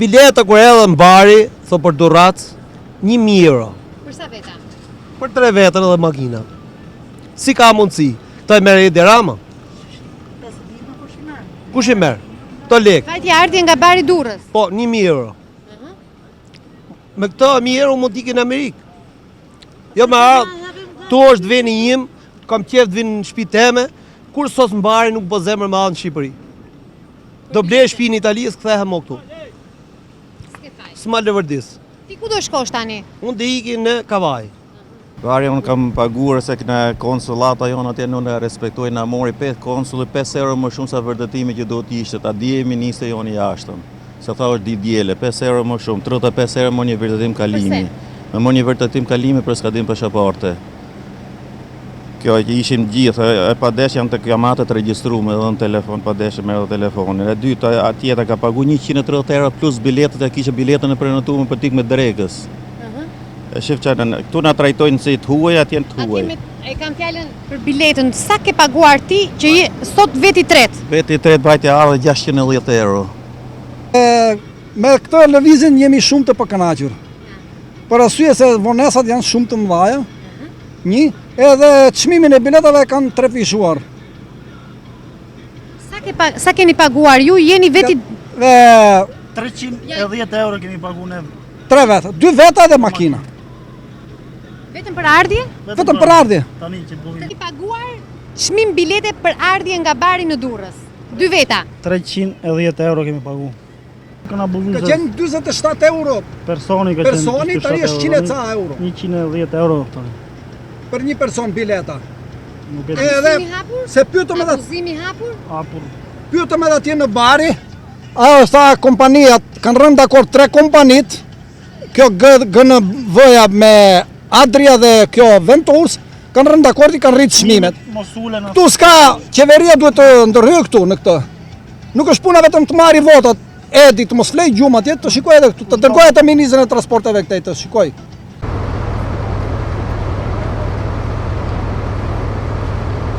bileta kur edhe në bari, thot për durrac, 1.000 euro. Për sa veta? Për 3 vetër dhe makina. Si ka mundësi? Të e merë Edi Rama? Kush i merë? Të lek. Vajtja ardhje nga bari Durrës. Po, 1.000 euro. Me këto 1.000 euro mund t'i në Amerikë. Jo me ardhë, tu është veni im, kam qef të vinë në shtëpi teme, kur sos në bari nuk po zemër me anë në Shqipëri. Do ble shtëpi në Italijës, këthehem o këtu. S'ma lëvërdis. Ti ku do shkosh tani? Unë dhe iki në Kavaj. Bari unë kam paguar se këna konsulata jonë atje në respektoj në mori 5 konsulli 5 euro më shumë sa vërtetimi që do t'ishte, ta dje ministre jonë i jashtëm. Se tha është di djele, 5 euro më shumë, 35 euro më një vërtetim kalimi. Me më një vërtetim kalimi për s'kadim pashaparte. Kjo që ishim gjithë, e padesh janë të kjamatet regjistrume edhe në telefon, padesh me edhe telefonin. E dyta, atjeta ka pagu 130 euro plus biletet, e kishe biletën e prenotume për tik me drekës. E shif që këtu nga trajtojnë si të huaj, atje në të huaj. E kam fjallën për biletën, sa ke paguar ti që sot veti tret? Veti tret bajtja ardhe 610 euro. Me këtë lëvizin jemi shumë të pëkënaqur. Për arsye se vonesat janë shumë të mëdha. Një, edhe çmimin e biletave kanë trefishuar. Sa keni paguar ju, jeni veti... 310 euro kemi pagu ne. 3 veta, 2 veta dhe makina. Vetëm për ardhje? Vetëm për ardhje. Tani që buhin. Keni paguar çmim bilete për ardhje nga bari në Durrës. 2 veta. 310 euro kemi pagu. Këna buzu Ka qenë 27 euro. Personi ka qenë. Personi tani është 100 euro. 110 euro tani. Për një person bileta. Nuk e di. Edhe se pyetëm edhe Abuzimi hapur? Hapur. pyetëm edhe atje në bari. Ajo tha kompania, kanë rënë dakord 3 kompanit. Kjo GNV-ja me Adria dhe kjo Ventours kanë rënë dakord, i kanë rritë çmimet. Ktu s'ka, qeveria duhet të ndërhyjë këtu në këtë. Nuk është puna vetëm të marri votat, Edi të mos flej gjumë atje, të shikoj edhe këtu, të dërgoj atë ministrin e transporteve këtej të shikoj.